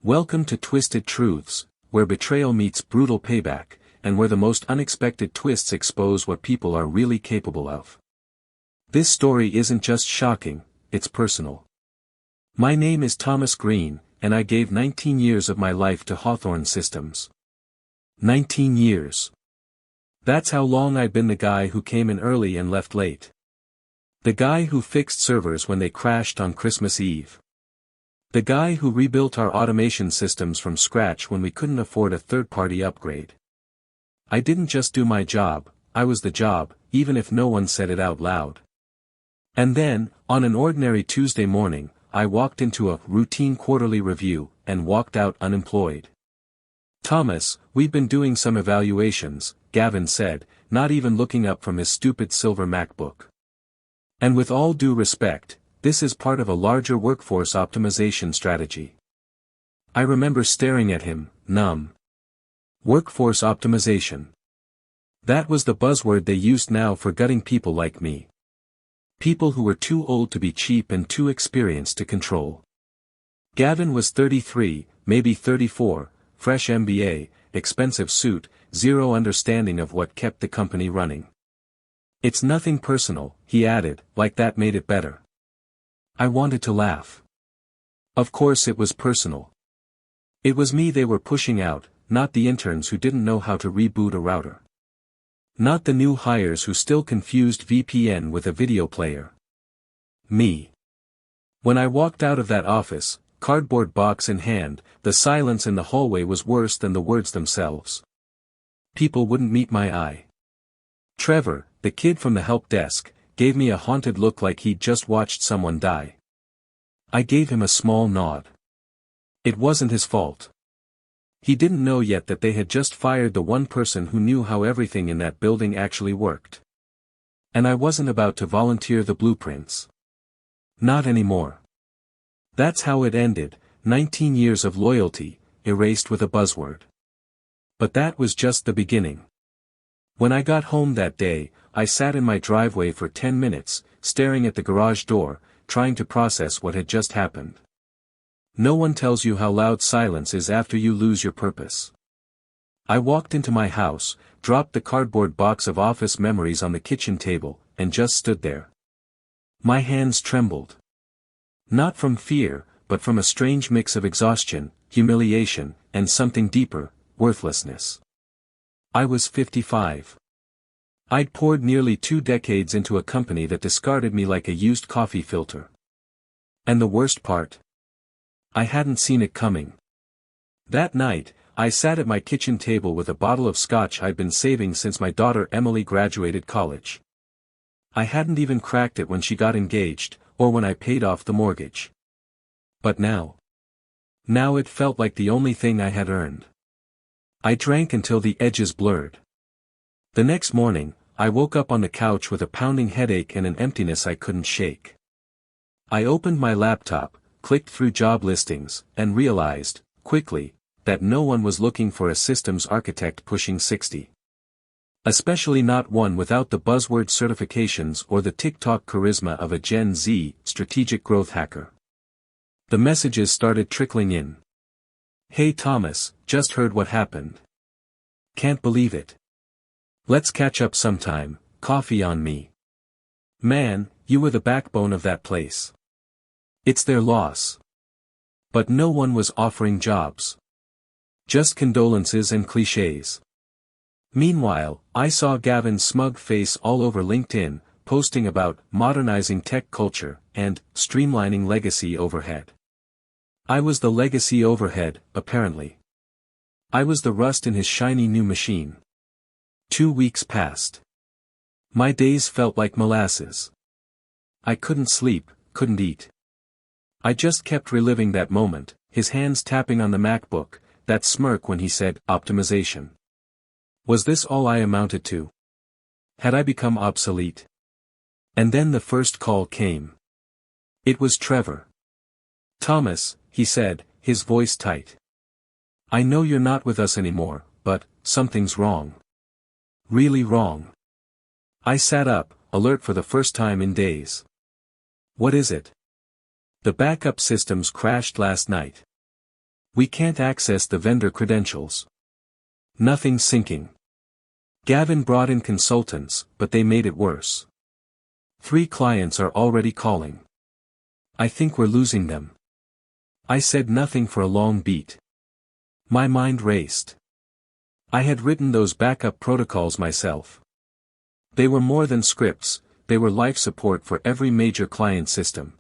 Welcome to Twisted Truths, where betrayal meets brutal payback, and where the most unexpected twists expose what people are really capable of. This story isn't just shocking, it's personal. My name is Thomas Green, and I gave 19 years of my life to Hawthorne Systems. 19 years. That's how long I'd been the guy who came in early and left late. The guy who fixed servers when they crashed on Christmas Eve. The guy who rebuilt our automation systems from scratch when we couldn't afford a third-party upgrade. I didn't just do my job, I was the job, even if no one said it out loud. And then, on an ordinary Tuesday morning, I walked into a routine quarterly review, and walked out unemployed. "Thomas, we've been doing some evaluations," Gavin said, not even looking up from his stupid silver MacBook. "And with all due respect, this is part of a larger workforce optimization strategy." I remember staring at him, numb. Workforce optimization. That was the buzzword they used now for gutting people like me. People who were too old to be cheap and too experienced to control. Gavin was 33, maybe 34, fresh MBA, expensive suit, zero understanding of what kept the company running. "It's nothing personal," he added, like that made it better. I wanted to laugh. Of course it was personal. It was me they were pushing out, not the interns who didn't know how to reboot a router. Not the new hires who still confused VPN with a video player. Me. When I walked out of that office, cardboard box in hand, the silence in the hallway was worse than the words themselves. People wouldn't meet my eye. Trevor, the kid from the help desk, gave me a haunted look like he'd just watched someone die. I gave him a small nod. It wasn't his fault. He didn't know yet that they had just fired the one person who knew how everything in that building actually worked. And I wasn't about to volunteer the blueprints. Not anymore. That's how it ended, 19 years of loyalty, erased with a buzzword. But that was just the beginning. When I got home that day, I sat in my driveway for 10 minutes, staring at the garage door, trying to process what had just happened. No one tells you how loud silence is after you lose your purpose. I walked into my house, dropped the cardboard box of office memories on the kitchen table, and just stood there. My hands trembled. Not from fear, but from a strange mix of exhaustion, humiliation, and something deeper, worthlessness. I was 55. I'd poured nearly 2 decades into a company that discarded me like a used coffee filter. And the worst part? I hadn't seen it coming. That night, I sat at my kitchen table with a bottle of scotch I'd been saving since my daughter Emily graduated college. I hadn't even cracked it when she got engaged, or when I paid off the mortgage. But now it felt like the only thing I had earned. I drank until the edges blurred. The next morning, I woke up on the couch with a pounding headache and an emptiness I couldn't shake. I opened my laptop, clicked through job listings, and realized, quickly, that no one was looking for a systems architect pushing 60. Especially not one without the buzzword certifications or the TikTok charisma of a Gen Z strategic growth hacker. The messages started trickling in. "Hey Thomas, just heard what happened. Can't believe it. Let's catch up sometime, coffee on me. Man, you were the backbone of that place. It's their loss." But no one was offering jobs. Just condolences and clichés. Meanwhile, I saw Gavin's smug face all over LinkedIn, posting about modernizing tech culture and streamlining legacy overhead. I was the legacy overhead, apparently. I was the rust in his shiny new machine. 2 weeks passed. My days felt like molasses. I couldn't sleep, couldn't eat. I just kept reliving that moment, his hands tapping on the MacBook, that smirk when he said, "optimization." Was this all I amounted to? Had I become obsolete? And then the first call came. It was Trevor. "Thomas," he said, his voice tight. "I know you're not with us anymore, but something's wrong. Really wrong." I sat up, alert for the first time in days. "What is it?" "The backup systems crashed last night." We can't access the vendor credentials. Nothing syncing. Gavin brought in consultants, but they made it worse. 3 clients are already calling. I think we're losing them. I said nothing for a long beat. My mind raced. I had written those backup protocols myself. They were more than scripts, they were life support for every major client system.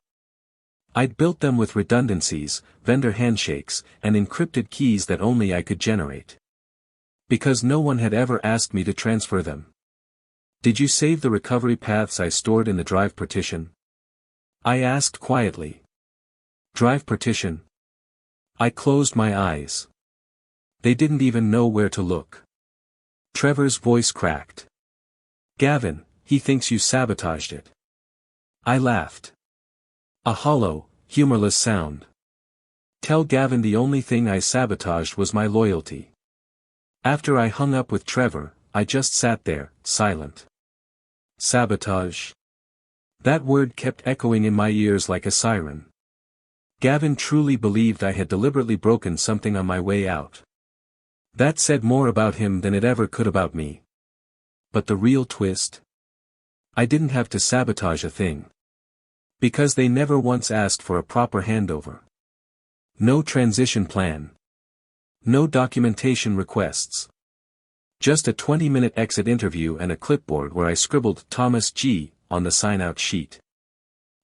I'd built them with redundancies, vendor handshakes, and encrypted keys that only I could generate. Because no one had ever asked me to transfer them. Did you save the recovery paths I stored in the drive partition? I asked quietly. Drive partition? I closed my eyes. They didn't even know where to look. Trevor's voice cracked. Gavin, he thinks you sabotaged it. I laughed. A hollow, humorless sound. Tell Gavin the only thing I sabotaged was my loyalty. After I hung up with Trevor, I just sat there, silent. Sabotage. That word kept echoing in my ears like a siren. Gavin truly believed I had deliberately broken something on my way out. That said more about him than it ever could about me. But the real twist? I didn't have to sabotage a thing. Because they never once asked for a proper handover. No transition plan. No documentation requests. Just a 20-minute exit interview and a clipboard where I scribbled Thomas G. on the sign-out sheet.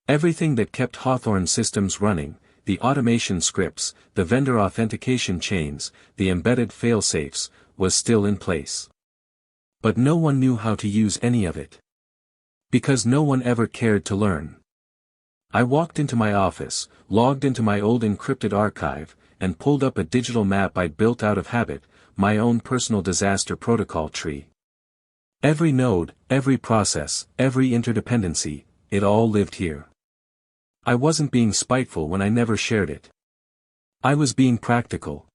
Everything that kept Hawthorne systems running, the automation scripts, the vendor authentication chains, the embedded fail-safes, was still in place. But no one knew how to use any of it. Because no one ever cared to learn. I walked into my office, logged into my old encrypted archive, and pulled up a digital map I'd built out of habit, my own personal disaster protocol tree. Every node, every process, every interdependency, it all lived here. I wasn't being spiteful when I never shared it. I was being practical.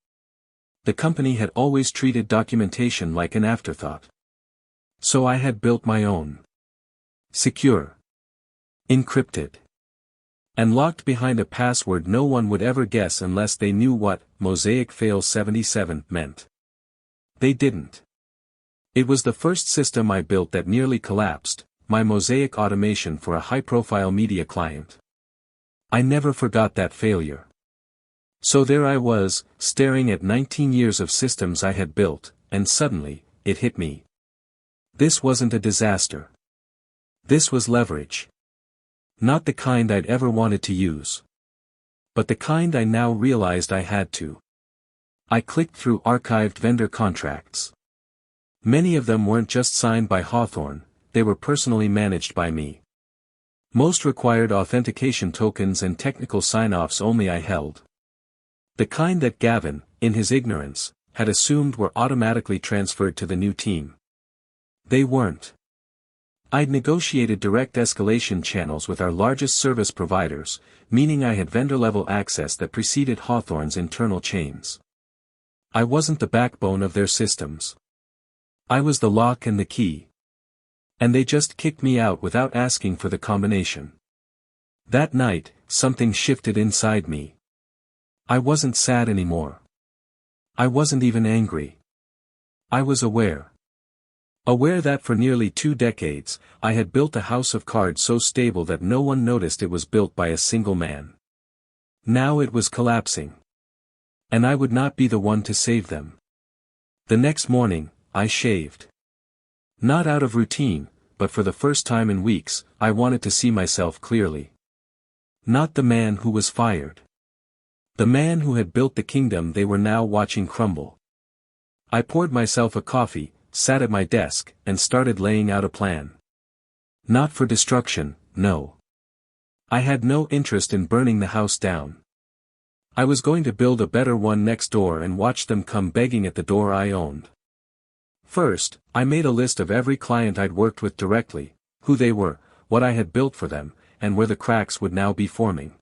The company had always treated documentation like an afterthought. So I had built my own. Secure. Encrypted. And locked behind a password no one would ever guess unless they knew what Mosaic Fail 77 meant. They didn't. It was the first system I built that nearly collapsed, my Mosaic automation for a high-profile media client. I never forgot that failure. So there I was, staring at 19 years of systems I had built, and suddenly, it hit me. This wasn't a disaster. This was leverage. Not the kind I'd ever wanted to use. But the kind I now realized I had to. I clicked through archived vendor contracts. Many of them weren't just signed by Hawthorne, they were personally managed by me. Most required authentication tokens and technical sign-offs only I held. The kind that Gavin, in his ignorance, had assumed were automatically transferred to the new team. They weren't. I'd negotiated direct escalation channels with our largest service providers, meaning I had vendor-level access that preceded Hawthorne's internal chains. I wasn't the backbone of their systems. I was the lock and the key. And they just kicked me out without asking for the combination. That night, something shifted inside me. I wasn't sad anymore. I wasn't even angry. I was aware. Aware that for nearly 2 decades, I had built a house of cards so stable that no one noticed it was built by a single man. Now it was collapsing. And I would not be the one to save them. The next morning, I shaved. Not out of routine, but for the first time in weeks, I wanted to see myself clearly. Not the man who was fired. The man who had built the kingdom they were now watching crumble. I poured myself a coffee, sat at my desk, and started laying out a plan. Not for destruction, no. I had no interest in burning the house down. I was going to build a better one next door and watch them come begging at the door I owned. First, I made a list of every client I'd worked with directly, who they were, what I had built for them, and where the cracks would now be forming.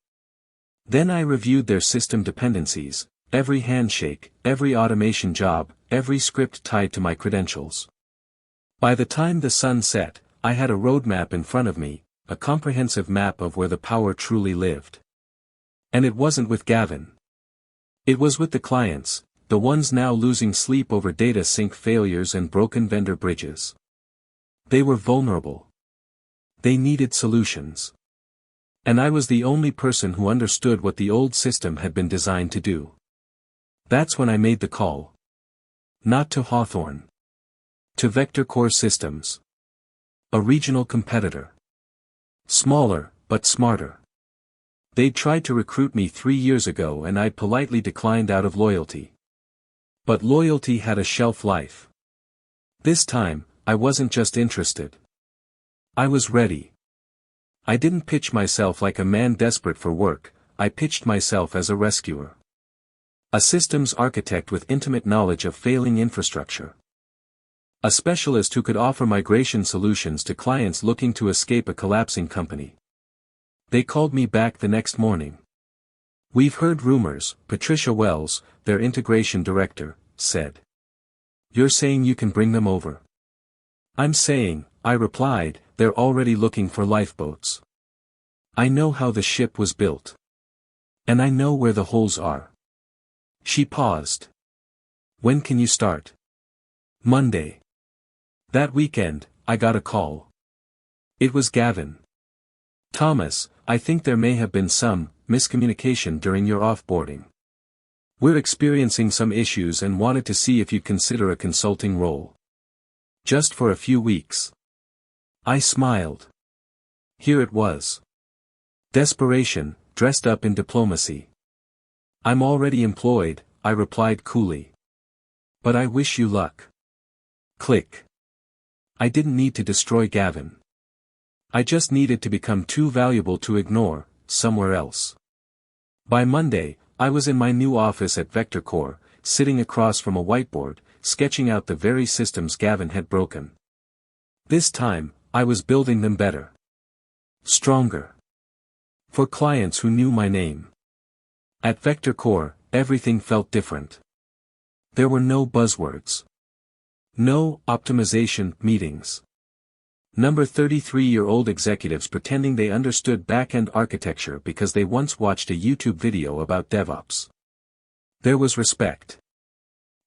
Then I reviewed their system dependencies, every handshake, every automation job, every script tied to my credentials. By the time the sun set, I had a roadmap in front of me, a comprehensive map of where the power truly lived. And it wasn't with Gavin. It was with the clients, the ones now losing sleep over data sync failures and broken vendor bridges. They were vulnerable. They needed solutions. And I was the only person who understood what the old system had been designed to do. That's when I made the call. Not to Hawthorne. To Vector Core Systems. A regional competitor. Smaller, but smarter. They'd tried to recruit me 3 years ago and I'd politely declined out of loyalty. But loyalty had a shelf life. This time, I wasn't just interested. I was ready. I didn't pitch myself like a man desperate for work, I pitched myself as a rescuer. A systems architect with intimate knowledge of failing infrastructure. A specialist who could offer migration solutions to clients looking to escape a collapsing company. They called me back the next morning. "We've heard rumors," Patricia Wells, their integration director, said. "You're saying you can bring them over?" "I'm saying," I replied, "they're already looking for lifeboats. I know how the ship was built. And I know where the holes are." She paused. "When can you start?" "Monday." That weekend, I got a call. It was Gavin. "Thomas, I think there may have been some miscommunication during your offboarding. We're experiencing some issues and wanted to see if you'd consider a consulting role. Just for a few weeks." I smiled. Here it was. Desperation, dressed up in diplomacy. "I'm already employed," I replied coolly. "But I wish you luck." Click. I didn't need to destroy Gavin. I just needed to become too valuable to ignore, somewhere else. By Monday, I was in my new office at Vector Core, sitting across from a whiteboard, sketching out the very systems Gavin had broken. This time, I was building them better. Stronger. For clients who knew my name. At Vector Core, everything felt different. There were no buzzwords. No optimization meetings. Number 33-year-old executives pretending they understood back-end architecture because they once watched a YouTube video about DevOps. There was respect.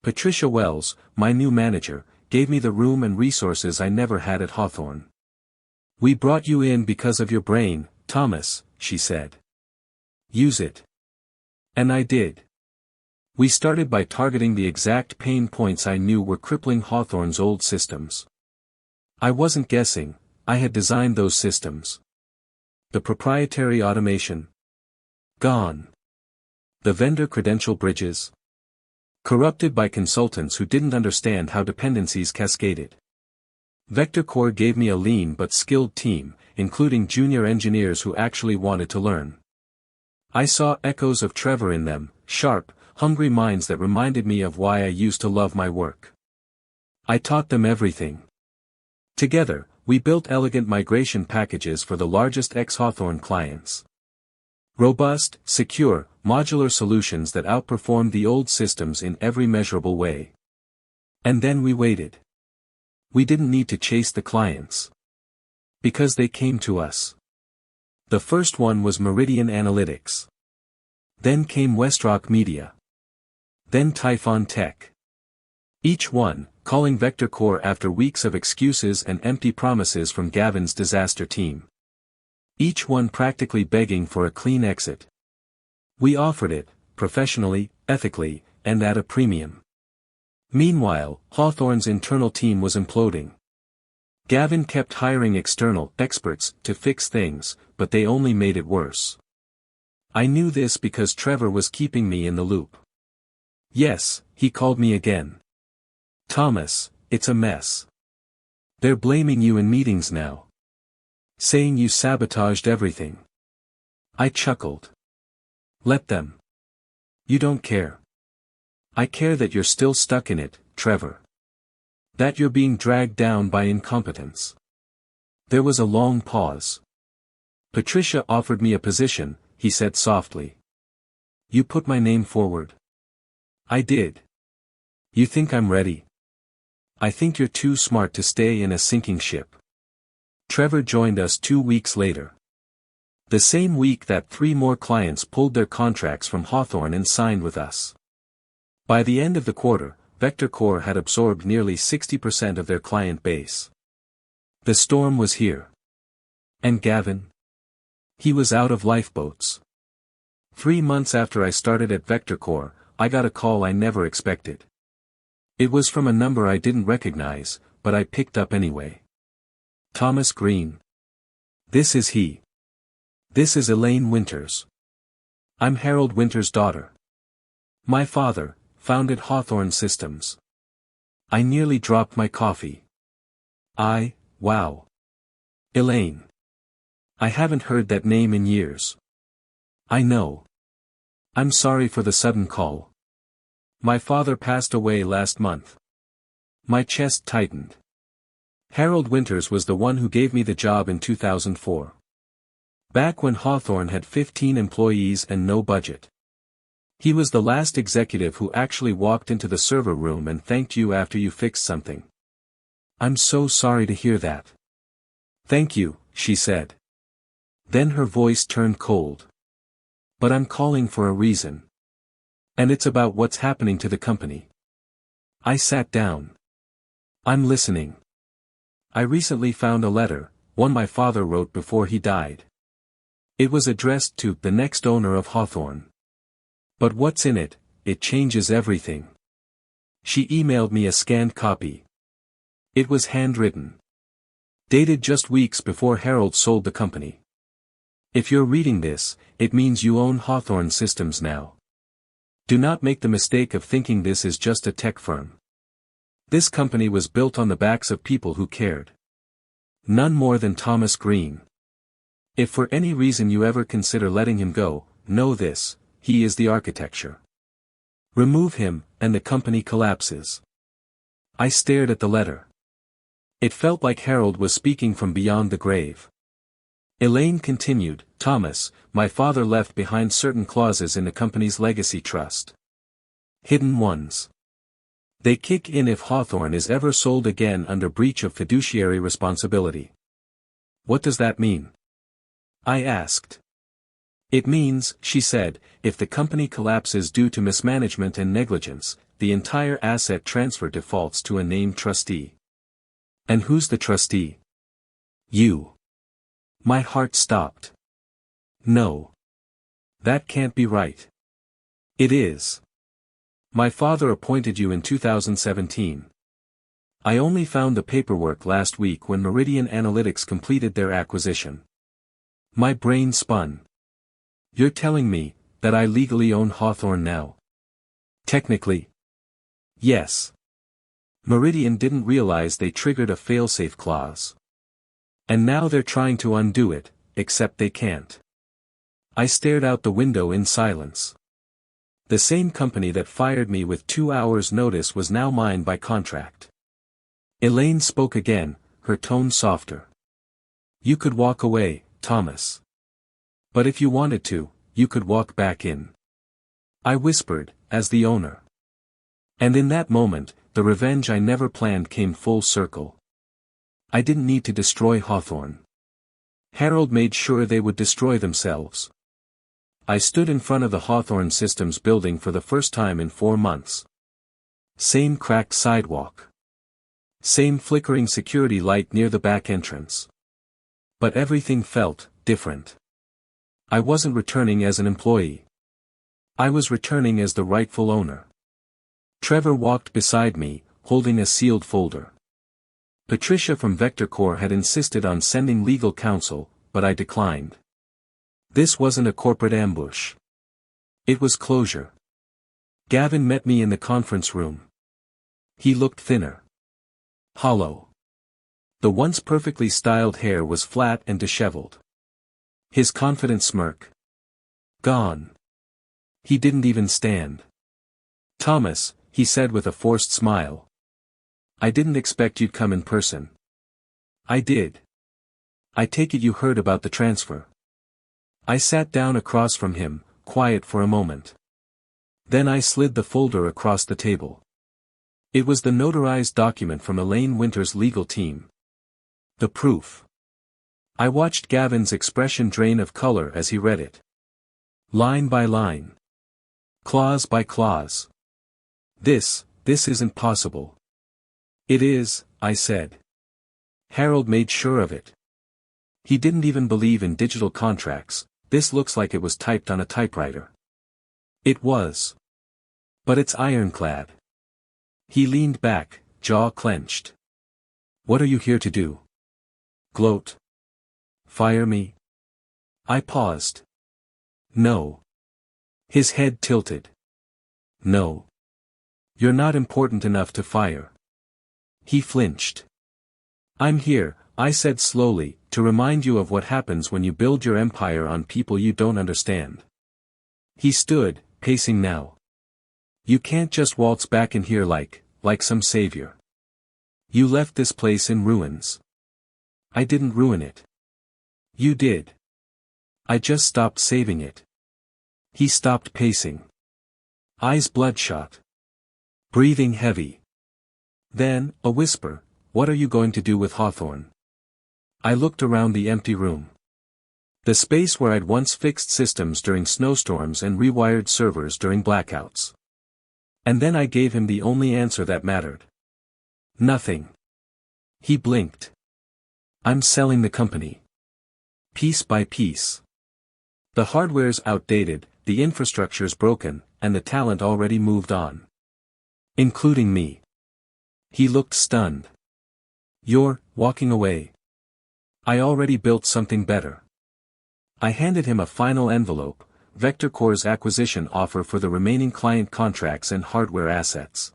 Patricia Wells, my new manager, gave me the room and resources I never had at Hawthorne. "We brought you in because of your brain, Thomas," she said. "Use it." And I did. We started by targeting the exact pain points I knew were crippling Hawthorne's old systems. I wasn't guessing, I had designed those systems. The proprietary automation? Gone. The vendor credential bridges? Corrupted by consultants who didn't understand how dependencies cascaded. Vector Core gave me a lean but skilled team, including junior engineers who actually wanted to learn. I saw echoes of Trevor in them, sharp, hungry minds that reminded me of why I used to love my work. I taught them everything. Together, we built elegant migration packages for the largest ex-Hawthorne clients. Robust, secure, modular solutions that outperformed the old systems in every measurable way. And then we waited. We didn't need to chase the clients. Because they came to us. The first one was Meridian Analytics. Then came Westrock Media. Then Typhon Tech. Each one, calling Vector Core after weeks of excuses and empty promises from Gavin's disaster team. Each one practically begging for a clean exit. We offered it, professionally, ethically, and at a premium. Meanwhile, Hawthorne's internal team was imploding. Gavin kept hiring external experts to fix things, but they only made it worse. I knew this because Trevor was keeping me in the loop. Yes, he called me again. "Thomas, it's a mess. They're blaming you in meetings now. Saying you sabotaged everything." I chuckled. "Let them. You don't care. I care that you're still stuck in it, Trevor. That you're being dragged down by incompetence." There was a long pause. "Patricia offered me a position," he said softly. "You put my name forward." "I did. You think I'm ready?" "I think you're too smart to stay in a sinking ship." Trevor joined us 2 weeks later. The same week that 3 more clients pulled their contracts from Hawthorne and signed with us. By the end of the quarter, Vector Core had absorbed nearly 60% of their client base. The storm was here. And Gavin? He was out of lifeboats. 3 months after I started at Vector Core, I got a call I never expected. It was from a number I didn't recognize, but I picked up anyway. Thomas Green. This is he. This is Elaine Winters. I'm Harold Winters' daughter. My father founded Hawthorne Systems. I nearly dropped my coffee. Wow. Elaine. I haven't heard that name in years. I know. I'm sorry for the sudden call. My father passed away last month. My chest tightened. Harold Winters was the one who gave me the job in 2004. Back when Hawthorne had 15 employees and no budget. He was the last executive who actually walked into the server room and thanked you after you fixed something. I'm so sorry to hear that. Thank you, she said. Then her voice turned cold. But I'm calling for a reason. And it's about what's happening to the company. I sat down. I'm listening. I recently found a letter, one my father wrote before he died. It was addressed to the next owner of Hawthorne. But what's in it? It changes everything. She emailed me a scanned copy. It was handwritten. Dated just weeks before Harold sold the company. If you're reading this, it means you own Hawthorne Systems now. Do not make the mistake of thinking this is just a tech firm. This company was built on the backs of people who cared. None more than Thomas Green. If for any reason you ever consider letting him go, know this. He is the architecture. Remove him, and the company collapses. I stared at the letter. It felt like Harold was speaking from beyond the grave. Elaine continued, Thomas, my father left behind certain clauses in the company's legacy trust. Hidden ones. They kick in if Hawthorne is ever sold again under breach of fiduciary responsibility. What does that mean? I asked. It means, she said, if the company collapses due to mismanagement and negligence, the entire asset transfer defaults to a named trustee. And who's the trustee? You. My heart stopped. No. That can't be right. It is. My father appointed you in 2017. I only found the paperwork last week when Meridian Analytics completed their acquisition. My brain spun. You're telling me that I legally own Hawthorne now? Technically. Yes. Meridian didn't realize they triggered a failsafe clause. And now they're trying to undo it, except they can't. I stared out the window in silence. The same company that fired me with 2 hours' notice was now mine by contract. Elaine spoke again, her tone softer. You could walk away, Thomas. But if you wanted to, you could walk back in. I whispered, as the owner. And in that moment, the revenge I never planned came full circle. I didn't need to destroy Hawthorne. Harold made sure they would destroy themselves. I stood in front of the Hawthorne Systems building for the first time in 4 months. Same cracked sidewalk. Same flickering security light near the back entrance. But everything felt different. I wasn't returning as an employee. I was returning as the rightful owner. Trevor walked beside me, holding a sealed folder. Patricia from Vector Core had insisted on sending legal counsel, but I declined. This wasn't a corporate ambush. It was closure. Gavin met me in the conference room. He looked thinner. Hollow. The once perfectly styled hair was flat and disheveled. His confident smirk. Gone. He didn't even stand. Thomas, he said with a forced smile. I didn't expect you'd come in person. I did. I take it you heard about the transfer. I sat down across from him, quiet for a moment. Then I slid the folder across the table. It was the notarized document from Elaine Winters' legal team. The proof. I watched Gavin's expression drain of color as he read it. Line by line. Clause by clause. This isn't possible. It is, I said. Harold made sure of it. He didn't even believe in digital contracts. This looks like it was typed on a typewriter. It was. But it's ironclad. He leaned back, jaw clenched. What are you here to do? Gloat. Fire me? I paused. No. His head tilted. No. You're not important enough to fire. He flinched. I'm here, I said slowly, to remind you of what happens when you build your empire on people you don't understand. He stood, pacing now. You can't just waltz back in here like some savior. You left this place in ruins. I didn't ruin it. You did. I just stopped saving it. He stopped pacing. Eyes bloodshot. Breathing heavy. Then, a whisper, what are you going to do with Hawthorne? I looked around the empty room. The space where I'd once fixed systems during snowstorms and rewired servers during blackouts. And then I gave him the only answer that mattered. Nothing. He blinked. I'm selling the company. Piece by piece. The hardware's outdated, the infrastructure's broken, and the talent already moved on. Including me. He looked stunned. You're walking away. I already built something better. I handed him a final envelope, Vector Core's acquisition offer for the remaining client contracts and hardware assets.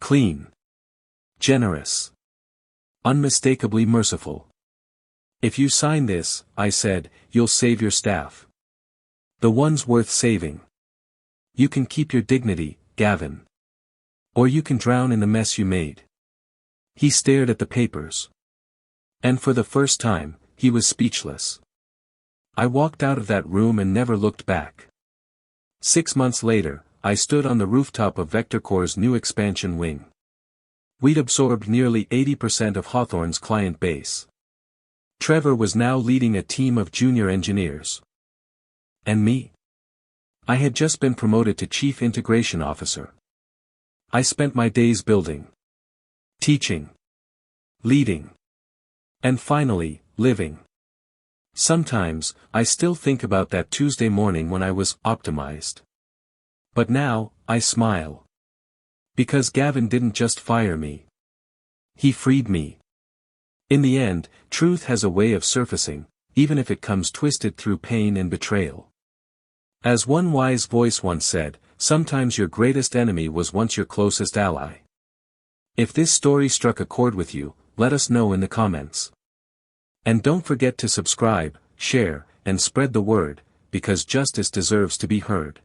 Clean. Generous. Unmistakably merciful. If you sign this, I said, you'll save your staff. The ones worth saving. You can keep your dignity, Gavin. Or you can drown in the mess you made. He stared at the papers. And for the first time, he was speechless. I walked out of that room and never looked back. 6 months later, I stood on the rooftop of Vector Core's new expansion wing. We'd absorbed nearly 80% of Hawthorne's client base. Trevor was now leading a team of junior engineers. And me? I had just been promoted to Chief Integration Officer. I spent my days building, teaching, leading, and finally, living. Sometimes, I still think about that Tuesday morning when I was optimized. But now, I smile. Because Gavin didn't just fire me. He freed me. In the end, truth has a way of surfacing, even if it comes twisted through pain and betrayal. As one wise voice once said, sometimes your greatest enemy was once your closest ally. If this story struck a chord with you, let us know in the comments. And don't forget to subscribe, share, and spread the word, because justice deserves to be heard.